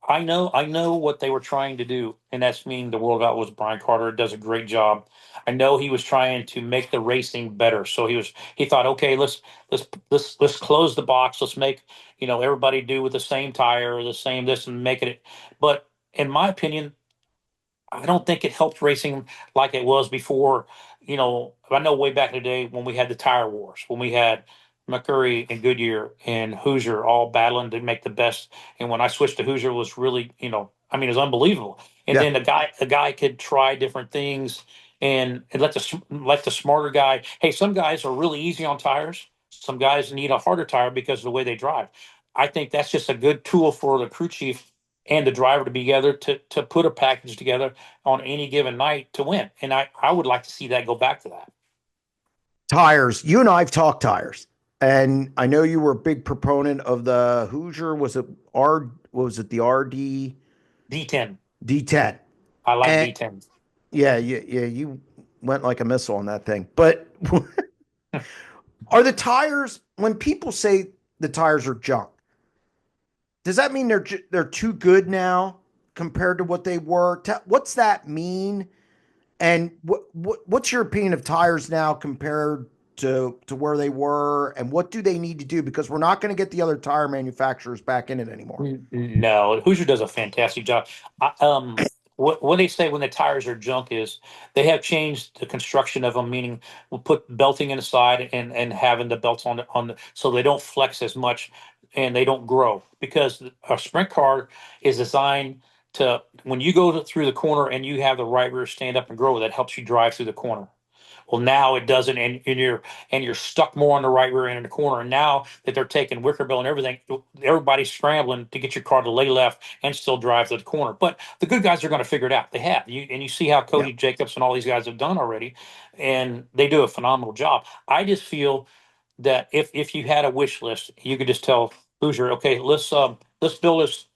I know what they were trying to do, and that's mean the World of Outlaws. Brian Carter does a great job. I know he was trying to make the racing better. So he thought, okay, let's close the box. Let's make everybody do with the same tire, the same this, and make it. But in my opinion, I don't think it helped racing like it was before. I know way back in the day when we had the tire wars, when we had McCurry and Goodyear and Hoosier all battling to make the best. And when I switched to Hoosier, it was really, I mean, it was unbelievable. And Yeah. then the guy could try different things and let the smarter guy. Hey, some guys are really easy on tires. Some guys need a harder tire because of the way they drive. I think that's just a good tool for the crew chief and the driver to be together to put a package together on any given night to win. And I would like to see that go back to that. Tires. You and I have talked tires. And I know you were a big proponent of the Hoosier. Was it the RD D10. D10? I like And D10. yeah, you went like a missile on that thing. But are the tires, when people say the tires are junk, does that mean they're too good now compared to what they were? What's that mean? And what's your opinion of tires now compared to where they were? And what do they need to do? Because we're not going to get the other tire manufacturers back in it anymore. No, Hoosier does a fantastic job. What they say when the tires are junk is they have changed the construction of them, meaning we'll put belting inside and having the belts on the so they don't flex as much and they don't grow because a sprint car is designed to when you go through the corner and you have the right rear stand up and grow, that helps you drive through the corner. Well, now it doesn't, and you're stuck more on the right rear end in the corner. And now that they're taking wicker bill and everything, everybody's scrambling to get your car to lay left and still drive to the corner. But the good guys are going to figure it out. They have and you see how Yeah. Cody Jacobs and all these guys have done already, and they do a phenomenal job. I just feel that if you had a wish list, you could just tell Hoosier, okay, let's build us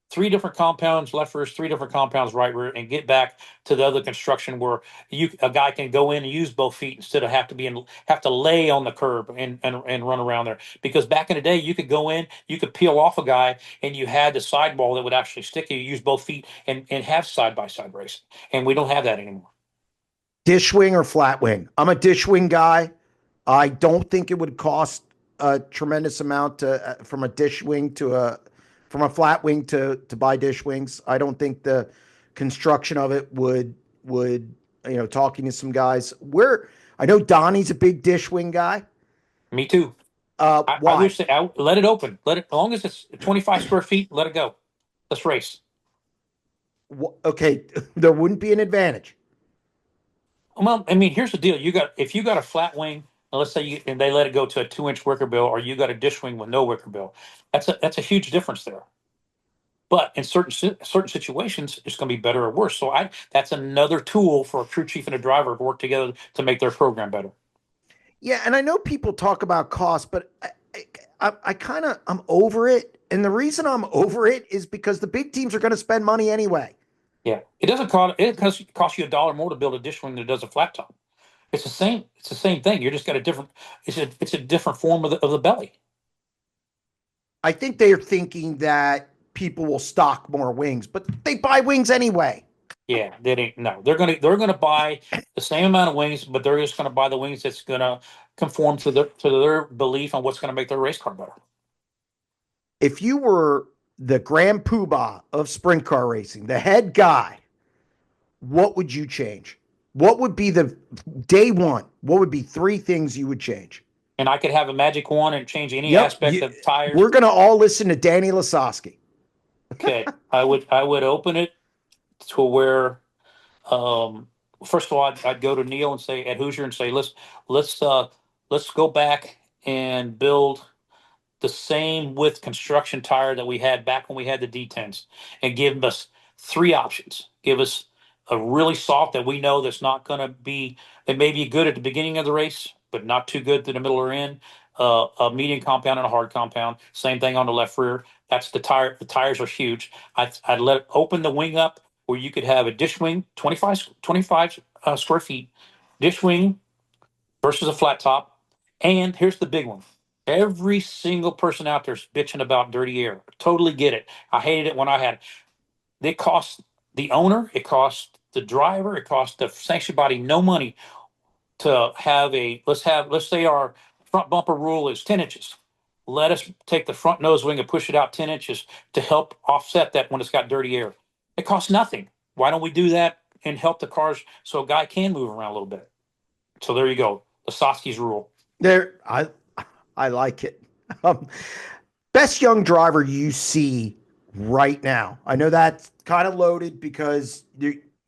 three different compounds, left rear, three different compounds, right rear, and get back to the other construction where a guy can go in and use both feet instead of have to lay on the curb and run around there. Because back in the day, you could go in, you could peel off a guy, and you had the sidewall that would actually stick you. You use both feet and have side by side racing, and we don't have that anymore. Dish wing or flat wing? I'm a dish wing guy. I don't think it would cost a tremendous amount from a dish wing to from a flat wing to buy dish wings. I don't think the construction of it would talking to some guys where I know Donnie's a big dish wing guy. Me too. I Why? wish that let it open. Let it as long as it's 25 square feet. Let it go. Let's race. Okay, there wouldn't be an advantage. Well, I mean, here's the deal. If you got a flat wing, and let's say and they let it go to a 2-inch wicker bill, or you got a dish wing with no wicker bill. That's a huge difference there. But in certain situations, it's going to be better or worse. So that's another tool for a crew chief and a driver to work together to make their program better. Yeah, and I know people talk about cost, but I kind of I'm over it. And the reason I'm over it is because the big teams are going to spend money anyway. Yeah, it doesn't cost you $1 more to build a dish wing than it does a flat top. It's the same. It's the same thing. You're just got a different. It's a different form of the belly. I think they are thinking that people will stock more wings, but they buy wings anyway. Yeah, they didn't. No, they're gonna buy the same amount of wings, but they're just gonna buy the wings that's gonna conform to their belief on what's gonna make their race car better. If you were the grand poobah of sprint car racing, the head guy, what would you change? What would be the day one? What would be three things you would change? And I could have a magic wand and change any Yep. aspect of tires. We're going to all listen to Danny Lasoski. Okay, I would open it to where, um, first of all, I'd go to Neil and say at Hoosier and say let's go back and build the same width construction tire that we had back when we had the D10s, and give us three options. Give us a really soft that we know that's not going to be, it may be good at the beginning of the race, but not too good to the middle or end. A medium compound and a hard compound. Same thing on the left rear. That's the tire. The tires are huge. I'd let it open the wing up where you could have a dish wing, 25 square feet, dish wing versus a flat top. And here's the big one. Every single person out there is bitching about dirty air. Totally get it. I hated it when I had it. It costs the owner, it costs the driver, it costs the sanctioned body no money to have let's say our front bumper rule is 10 inches. Let us take the front nose wing and push it out 10 inches to help offset that when it's got dirty air. It costs nothing. Why don't we do that and help the cars so a guy can move around a little bit? So there you go. Lasoski's rule. There, I like it. Um, Best young driver you see right now? I know that's kind of loaded because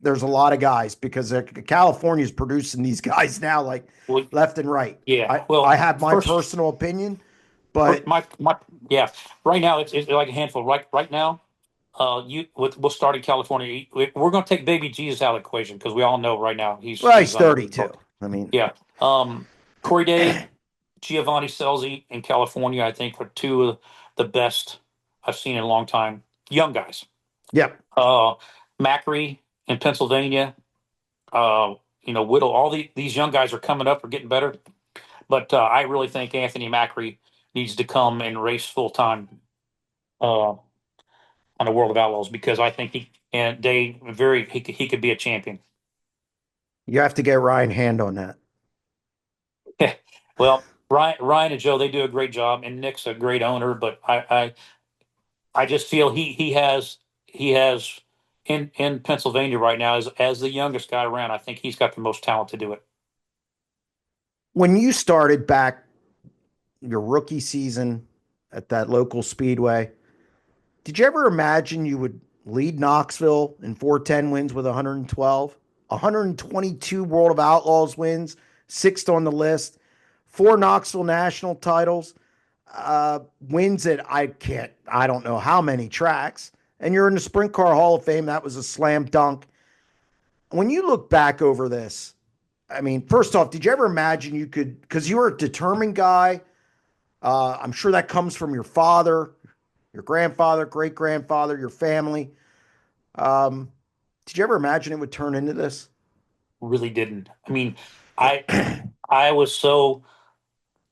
there's a lot of guys because California's producing these guys now like Well, left and right. yeah. Well, I have my first, personal opinion, but my yeah. Right now, it's like a handful. Right now, we'll start in California. We're going to take Baby Jesus out of the equation because we all know right now he's he's 32. I mean, yeah. Corey Day, Giovanni Selzi in California, I think, are two of the best I've seen in a long time. Young guys. yeah. Macri in Pennsylvania. Whittle. All these young guys are coming up, are getting better. But I really think Anthony Macri needs to come and race full time on the World of Outlaws because I think he could be a champion. You have to get Ryan Hand on that. Well, Ryan and Joe, they do a great job, and Nick's a great owner. But I just feel he has in Pennsylvania right now as the youngest guy around. I think he's got the most talent to do it. When you started back your rookie season at that local speedway, did you ever imagine you would lead Knoxville in 410 wins with 112, 122 World of Outlaws wins, sixth on the list, four Knoxville national titles, wins at I don't know how many tracks, and you're in the Sprint Car Hall of Fame? That was a slam dunk. When you look back over this, I mean, first off, did you ever imagine you could, because you were a determined guy? I'm sure that comes from your father, your grandfather, great grandfather, your family. Um, did you ever imagine it would turn into this? Really didn't. I mean, I I was so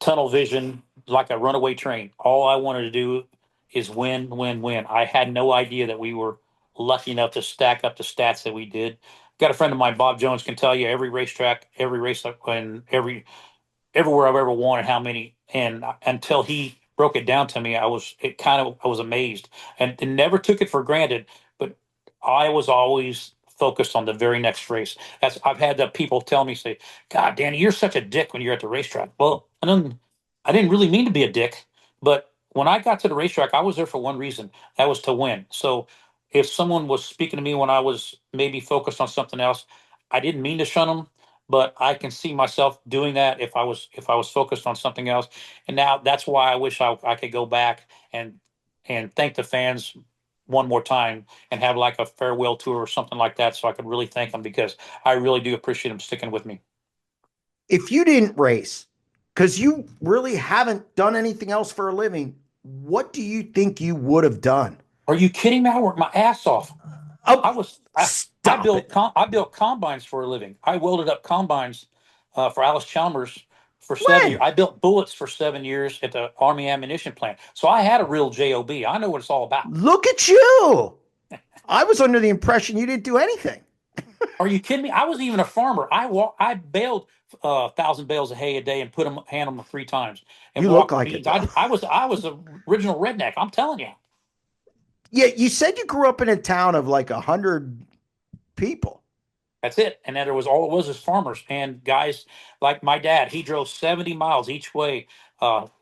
tunnel vision like a runaway train. All I wanted to do is win, win, win. I had no idea that we were lucky enough to stack up the stats that we did. Got a friend of mine, Bob Jones, can tell you every racetrack, every race, and everywhere I've ever won and how many. And until he broke it down to me, I was amazed and never took it for granted. But I was always focused on the very next race. I've had the people tell me, say, "God, Danny, you're such a dick when you're at the racetrack." Well, I didn't really mean to be a dick, but when I got to the racetrack, I was there for one reason. That was to win. So if someone was speaking to me when I was maybe focused on something else, I didn't mean to shun them, but I can see myself doing that if I was focused on something else. And now that's why I wish I could go back and thank the fans one more time and have like a farewell tour or something like that, so I could really thank them because I really do appreciate them sticking with me. If you didn't race, because you really haven't done anything else for a living, what do you think you would have done? Are you kidding me? I worked my ass off. Oh, I was stop it. I built combines for a living. I welded up combines for Alice Chalmers for 7 years. When? I built bullets for 7 years at the Army ammunition plant. So I had a real job. I know what it's all about. Look at you. I was under the impression you didn't do anything. Are you kidding me? I was even a farmer. I baled 1,000 bales of hay a day and hand them 3 times and You look walked the like it, beans. though. I was the original redneck. I'm telling you. Yeah, you said you grew up in a town of like 100 people. That's it. And then there was all it was is farmers and guys like my dad. He drove 70 miles each way.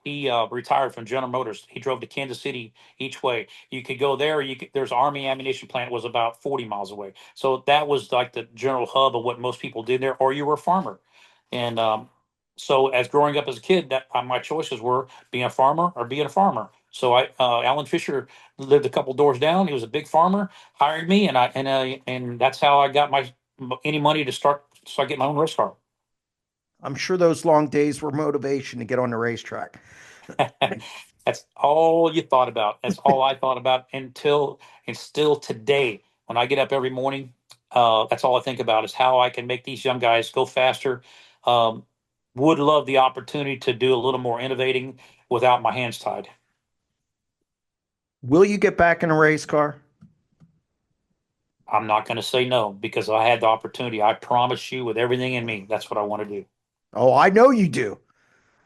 He retired from General Motors. He drove to Kansas City each way. You could go there. There's Army ammunition plant was about 40 miles away. So that was like the general hub of what most people did there. Or you were a farmer, and So as growing up as a kid, that my choices were being a farmer or being a farmer. So Alan Fisher lived a couple doors down. He was a big farmer, hired me, and that's how I got my any money to start getting my own race car. I'm sure those long days were motivation to get on the racetrack. That's all you thought about. That's all I thought about and still today, when I get up every morning, that's all I think about is how I can make these young guys go faster. Um, would love the opportunity to do a little more innovating without my hands tied. Will you get back in a race car? I'm not going to say no because I had the opportunity. I promise you, with everything in me, that's what I want to do. Oh, I know you do.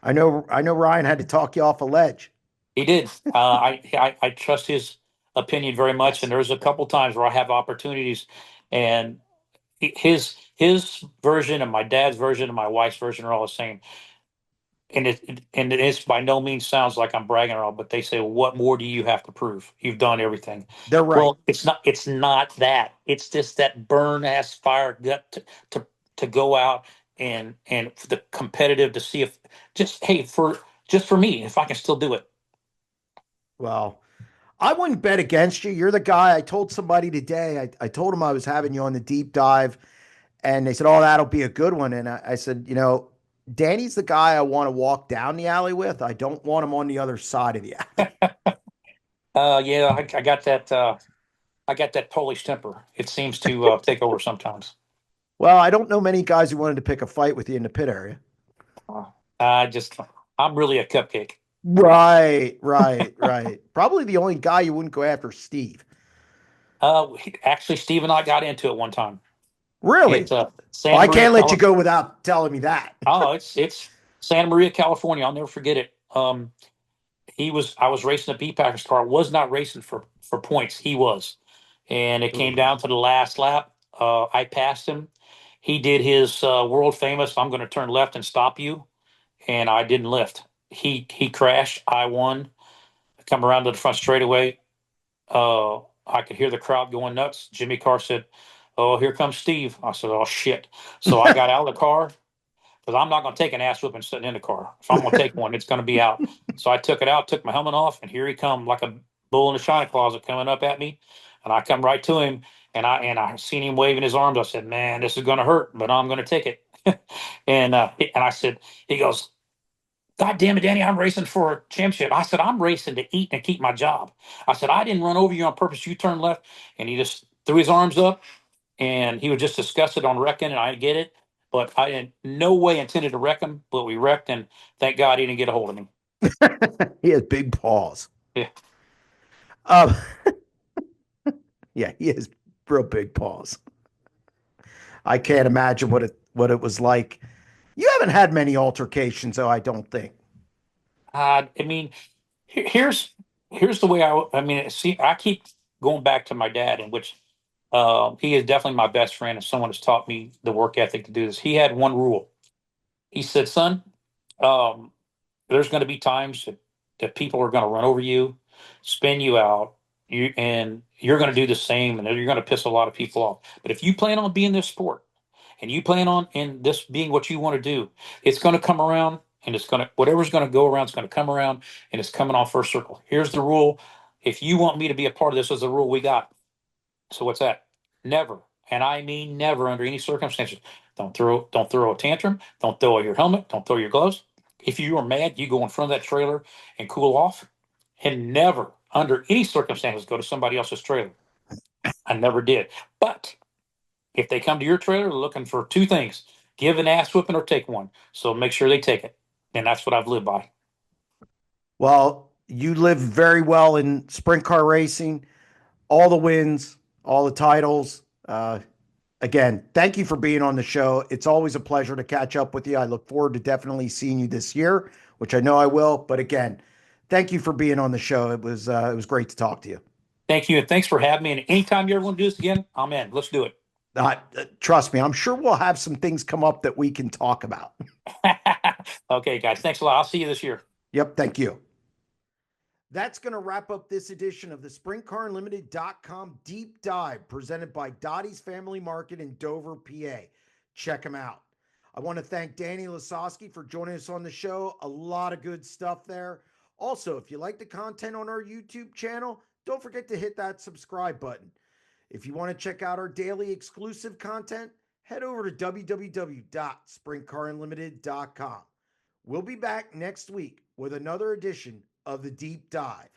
I know Ryan had to talk you off a ledge. He did. I trust his opinion very much, and there's a couple times where I have opportunities, and his version and my dad's version and my wife's version are all the same. And it's by no means sounds like I'm bragging at all, but they say, "What more do you have to prove? You've done everything." They're right. Well, it's not that. It's just that burn ass fire gut to go out and for the competitive to see if just hey for just for me if I can still do it. Well, I wouldn't bet against you. You're the guy. I told somebody today, I told him I was having you on the deep dive, and they said, "Oh, that'll be a good one." And I said, Danny's the guy I want to walk down the alley with. I don't want him on the other side of the alley. Yeah, I got that. I got that Polish temper. It seems to take over sometimes. Well, I don't know many guys who wanted to pick a fight with you in the pit area. Uh, I just, I'm really a cupcake. Right, right, right. Probably the only guy you wouldn't go after, Steve. Actually, Steve and I got into it one time. Really? It's Oh, Santa I Maria, can't let you California. go without telling me that. Oh, it's Santa Maria, California. I'll never forget it. I was racing a B Packers car. Was not racing for points. He was, and it came Ooh. down to the last lap. I passed him. He did his world famous. I'm going to turn left and stop you, and I didn't lift. He crashed. I won. I come around to the front straightaway. I could hear the crowd going nuts. Jimmy Carr said, "Oh, here comes Steve." I said, "Oh shit!" So I got out of the car because I'm not going to take an ass whooping sitting in the car. If I'm going to take one, it's going to be out. So I took it out, took my helmet off, and here he come like a bull in a china closet coming up at me. And I come right to him, and I seen him waving his arms. I said, "Man, this is going to hurt, but I'm going to take it." and I said, he goes, "God damn it, Danny, I'm racing for a championship." I said, "I'm racing to eat and keep my job." I said, "I didn't run over you on purpose. You turned left." And he just threw his arms up and he was just disgusted on wrecking. And I get it, but I in no way intended to wreck him, but we wrecked. And thank God he didn't get a hold of me. He has big paws. Yeah. Um, yeah, he has real big paws. I can't imagine what it was like. You haven't had many altercations, though, I don't think. I mean, here's the way I mean, see, I keep going back to my dad, in which he is definitely my best friend and someone has taught me the work ethic to do this. He had one rule. He said, "Son, um, there's going to be times that people are going to run over you, spin you out, and you're going to do the same, and you're going to piss a lot of people off. But if you plan on being this sport, and you plan on in this being what you want to do, it's going to come around, and it's going to whatever's going to go around, it's going to come around, and it's coming off first circle. Here's the rule: if you want me to be a part of this, is the rule we got. So what's that? Never, and I mean never, under any circumstances, don't throw a tantrum. Don't throw your helmet. Don't throw your gloves. If you are mad, you go in front of that trailer and cool off. And never, under any circumstances, go to somebody else's trailer. I never did. But if they come to your trailer looking for two things, give an ass whipping or take one. So make sure they take it. And that's what I've lived by. Well, you live very well in sprint car racing, all the wins, all the titles. Again, thank you for being on the show. It's always a pleasure to catch up with you. I look forward to definitely seeing you this year, which I know I will. But again, thank you for being on the show. It was great to talk to you. Thank you. And thanks for having me. And anytime you ever want to do this again, I'm in. Let's do it. Trust me, I'm sure we'll have some things come up that we can talk about. Okay, guys. Thanks a lot. I'll see you this year. Yep, thank you. That's going to wrap up this edition of the SprintCarUnlimited.com deep dive presented by Dottie's Family Market in Dover, PA. Check them out. I want to thank Danny Lasoski for joining us on the show. A lot of good stuff there. Also, if you like the content on our YouTube channel, don't forget to hit that subscribe button. If you want to check out our daily exclusive content, head over to www.sprintcarunlimited.com. We'll be back next week with another edition of The Deep Dive.